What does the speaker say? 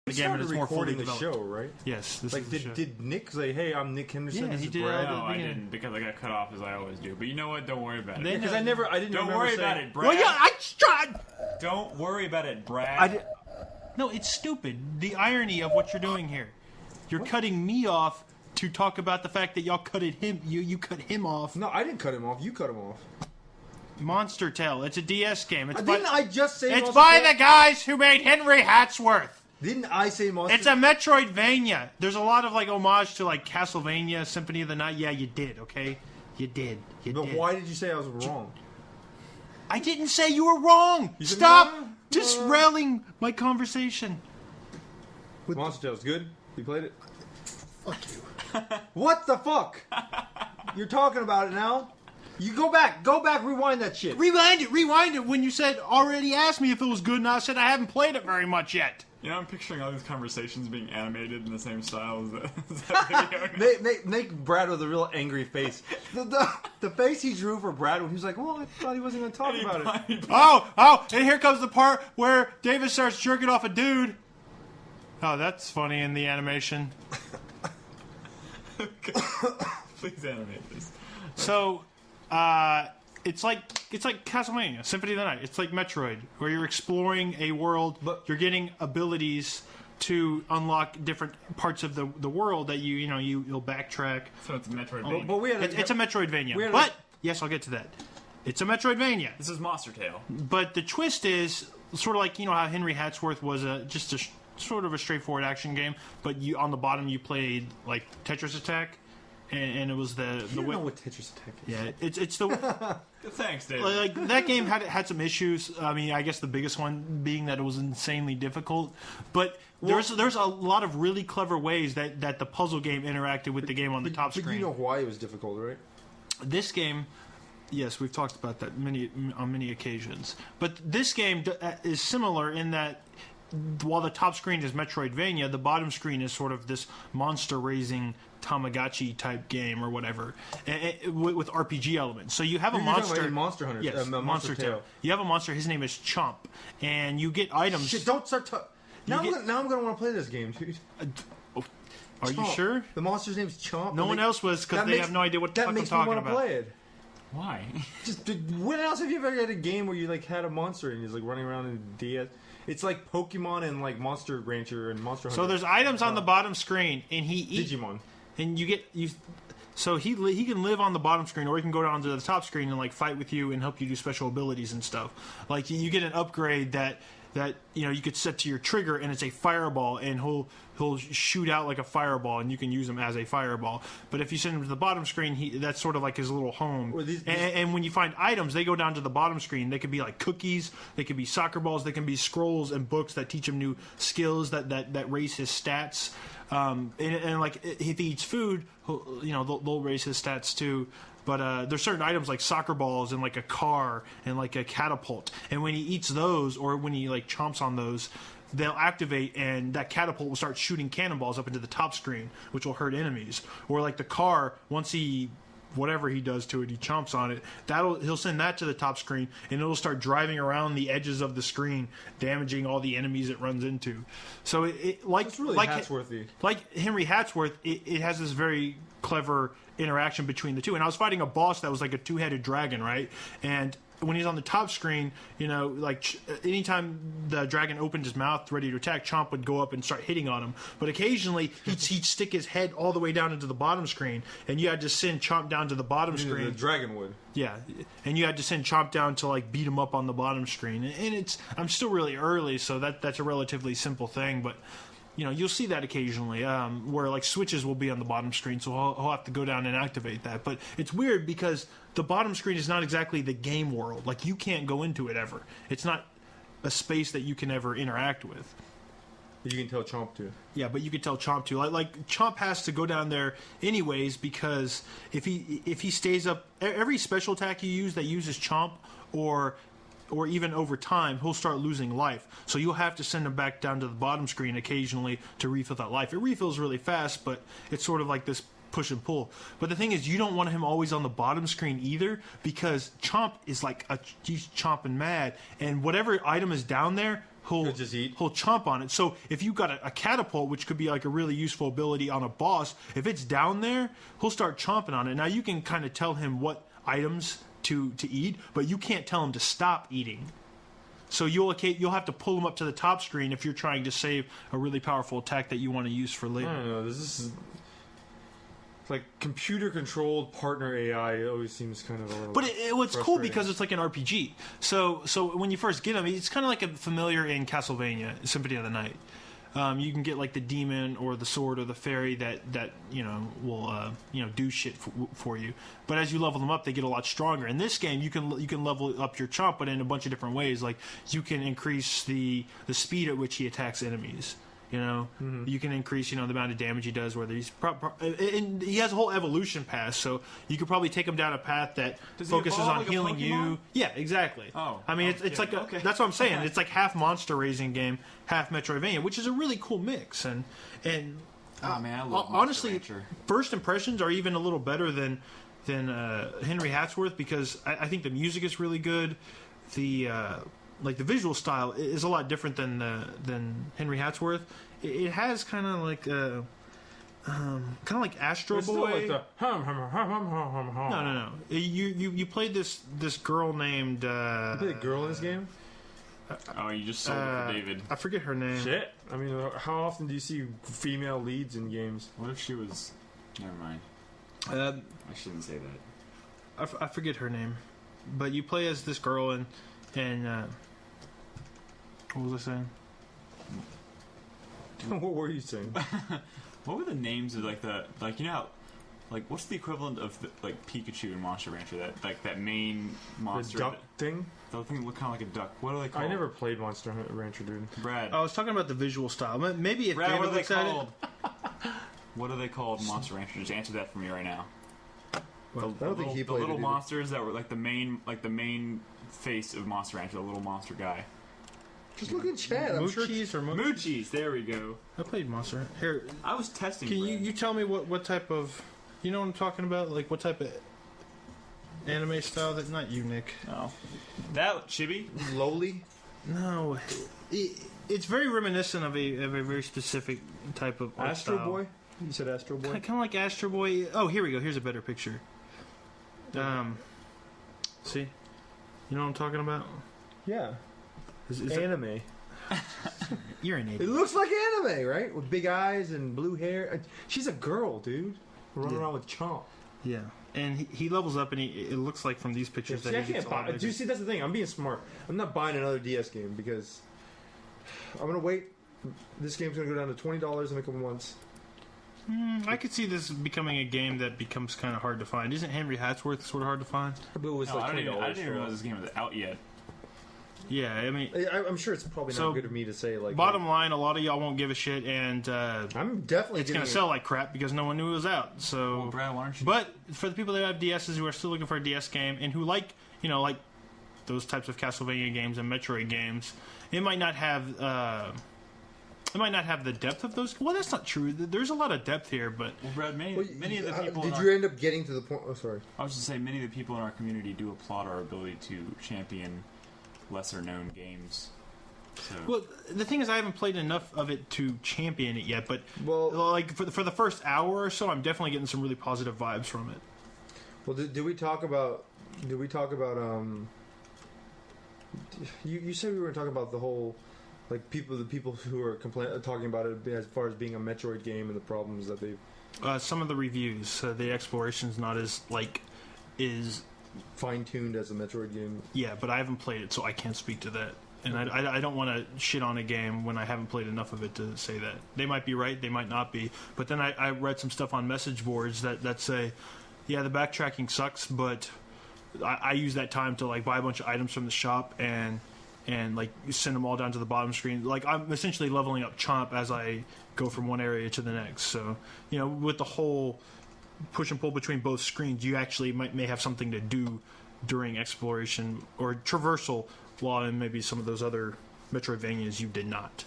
the game and it's more fully recording the developed. show, right? Yes. This Like, is the show. did Nick say, "Hey, I'm Nick Henderson"? Yeah, this he is did. Brad. No, I didn't because I got cut off as I always do. But you know what? Don't worry about it. Because I didn't. Don't remember worry saying, about it, Brad. Well, yeah, I tried. Don't worry about it, Brad. No, it's stupid. The irony of what you're doing here. You're cutting me off to talk about the fact that y'all cutted him. You cut him off. No, I didn't cut him off. You cut him off. Monster Tale. It's a DS game. Didn't I just say? It's Monster by Tale? the guys who made Henry Hatsworth. Didn't I say Monster? It's a Metroidvania. There's a lot of like homage to like Castlevania, Symphony of the Night. Yeah, you did. Okay, you did. But why did you say I was wrong? I didn't say you were wrong. said, Stop "No, disrailing my conversation. Monster Tale's good. You played it. Fuck you. What the fuck? You're talking about it now. You go back, rewind that shit. Rewind it. When you said already asked me if it was good, and I said I haven't played it very much yet. You know, I'm picturing all these conversations being animated in the same style as that video. Make Brad with a real angry face. The face he drew for Brad when he was like, "Well, I thought he wasn't going to talk about it." Oh, and here comes the part where David starts jerking off a dude. Oh, that's funny in the animation. Please animate this. So, it's like Castlevania, Symphony of the Night. It's like Metroid, where you're exploring a world, but you're getting abilities to unlock different parts of the world that you'll backtrack. So it's a Metroidvania. But It's a Metroidvania. But yes, I'll get to that. It's a Metroidvania. This is Monster Tale. But the twist is sort of like how Henry Hatsworth was just a sort of a straightforward action game, but you on the bottom you played like Tetris Attack. And it was the don't know what Tetris Attack is. Yeah, it's the Thanks, David. like that game had some issues. I mean, I guess the biggest one being that it was insanely difficult. But there's a lot of really clever ways that the puzzle game interacted with the game on the top screen. But you know why it was difficult, right? This game, yes, we've talked about that on many occasions. But this game is similar in that while the top screen is Metroidvania, the bottom screen is sort of this monster-raising Tamagotchi type game or whatever, with RPG elements. So you have a monster. About Monster Hunter. Yes, Monster Tale. You have a monster. His name is Chomp, and you get items. Shit! Don't start. Now I'm gonna want to play this game, dude. Are you sure? The monster's name's Chomp. No one else was because they have no idea what the fuck I'm talking about. That makes me want to play it. Why? Just when else have you ever had a game where you like had a monster and he's like running around in DS? It's like Pokemon and like Monster Rancher and Monster Hunter. So there's items on the bottom screen, and he eats Digimon, and you. So he can live on the bottom screen, or he can go down to the top screen and like fight with you and help you do special abilities and stuff. Like you get an upgrade that you could set to your trigger, and it's a fireball, and he'll shoot out like a fireball, and you can use him as a fireball. But if you send him to the bottom screen, that's sort of like his little home. And when you find items, they go down to the bottom screen. They could be like cookies, they could be soccer balls, they can be scrolls and books that teach him new skills that raise his stats. And like if he eats food, they'll raise his stats too. But there's certain items like soccer balls and like a car and like a catapult. And when he eats those, or when he like chomps on those, they'll activate, and that catapult will start shooting cannonballs up into the top screen, which will hurt enemies. Or like the car, once whatever he does to it, he chomps on it, he'll send that to the top screen, and it'll start driving around the edges of the screen, damaging all the enemies it runs into. So it's really Hatsworthy. Like Henry Hatsworth, it has this very clever interaction between the two. And I was fighting a boss that was like a two-headed dragon, right? And when he's on the top screen, like anytime the dragon opened his mouth ready to attack, Chomp would go up and start hitting on him. But occasionally, he'd stick his head all the way down into the bottom screen, and you had to send Chomp down to the bottom screen. The dragon would. Yeah, and you had to send Chomp down to like beat him up on the bottom screen. And I'm still really early, so that's a relatively simple thing, but you'll see that occasionally, where like switches will be on the bottom screen, so he'll have to go down and activate that. But it's weird because the bottom screen is not exactly the game world. Like, you can't go into it ever. It's not a space that you can ever interact with. But you can tell Chomp to. Yeah, but you can tell Chomp to. Like Chomp has to go down there anyways, because if he stays up, every special attack you use that uses Chomp, or even over time, he'll start losing life. So you'll have to send him back down to the bottom screen occasionally to refill that life. It refills really fast, but it's sort of like this push and pull. But the thing is, you don't want him always on the bottom screen either, because Chomp is like he's chomping mad, and whatever item is down there, He'll just eat. He'll chomp on it. So if you got a catapult, which could be like a really useful ability on a boss, if it's down there, he'll start chomping on it. Now you can kind of tell him what items to eat, but you can't tell him to stop eating. So you'll have to pull him up to the top screen if you're trying to save a really powerful attack that you want to use for later. I don't know. This is like computer-controlled partner AI. It always seems kind of a little. But it's cool because it's like an RPG. So when you first get him, it's kind of like a familiar in Castlevania Symphony of the Night. You can get like the demon or the sword or the fairy that will do shit for you. But as you level them up, they get a lot stronger. In this game, you can level up your chomp, but in a bunch of different ways. Like you can increase the speed at which he attacks enemies. You can increase the amount of damage he does. Whether he's and he has a whole evolution path, so you could probably take him down a path that focuses on like healing you. Yeah, exactly. Oh, I mean, it's like that's what I'm saying. It's like half monster raising game, half Metroidvania, which is a really cool mix. And oh man, I love honestly, Monster Rancher. first impressions are even a little better than Henry Hatsworth because I think the music is really good. The visual style is a lot different than Henry Hatsworth. It has kind of like Astro It's Boy. still like the hum hum hum hum hum hum. No. You played this girl named. You play a girl in this game? Oh, you just sold it for David. I forget her name. Shit. I mean, how often do you see female leads in games? What if she was? Never mind. I shouldn't say that. I forget her name, but you play as this girl and what was I saying? What were you saying? What were the names of what's the equivalent of Pikachu in Monster Rancher? That main monster. The duck thing? The thing that looked kind of like a duck. What are they called? I never played Monster Rancher, dude. Brad. I was talking about the visual style. Maybe if Brad, David what are they looks at called? What are they called, Monster Rancher? Just answer that for me right now. Well, I don't think he The played little it monsters that were like the main face of Monster Rancher, the little monster guy. Just look in chat. I'm sure. Moochies or Moochies, there we go. I played Monster. Here, I was testing. can Brad. you tell me what type of? You know what I'm talking about? Like what type of anime style that? Not you, Nick. Oh, that Chibi. Lowly. No, it's very reminiscent of a very specific type of art Astro style. Boy. You said Astro Boy. Kind of like Astro Boy. Oh, here we go. Here's a better picture. See, you know what I'm talking about? Yeah. Is that- Anime. you're an It idiot. looks like anime, right? With big eyes and blue hair. She's a girl, dude. Running Yeah. around with Chomp. Yeah, and he levels up, and it looks like from these pictures See, that I he gets can't a lot buy. bigger. Dude, see, that's the thing. I'm being smart. I'm not buying another DS game because I'm gonna wait. This game's gonna go down to $20 in a couple months. I could see this becoming a game that becomes kind of hard to find. Isn't Henry Hatsworth sort of hard to find? But it was No, like I didn't $20. even realize this game was out yet. Yeah, I mean, I'm sure it's probably So, not good of me to say. Like, bottom line, a lot of y'all won't give a shit, and I'm definitely it's going to sell like crap because no one knew it was out. So, Well, Brad, why don't you? but for the people that have DSs who are still looking for a DS game and who like those types of Castlevania games and Metroid games, it might not have the depth of those. Well, that's not true. There's a lot of depth here, but Well, Brad, many of the people. Did in you our, end up getting to the point? Oh, sorry. I was just saying, many of the people in our community do applaud our ability to champion lesser-known games. So, well, the thing is, I haven't played enough of it to champion it yet. But Well- like for the first hour or so, I'm definitely getting some really positive vibes from it. Well, did we talk about? You said we were talking about the whole, like the people who are talking about it as far as being a Metroid game and the problems that they've Some of the reviews, the exploration's not as is fine-tuned as a Metroid game. yeah, but I haven't played it, so I can't speak to that. And I don't want to shit on a game when I haven't played enough of it to say that. They might be right, they might not be. But then I read some stuff on message boards that say, yeah, the backtracking sucks, but I use that time to buy a bunch of items from the shop and send them all down to the bottom screen. I'm essentially leveling up Chomp as I go from one area to the next. So, with the whole push and pull between both screens, you actually may have something to do during exploration or traversal, while in maybe some of those other Metroidvanias you did not.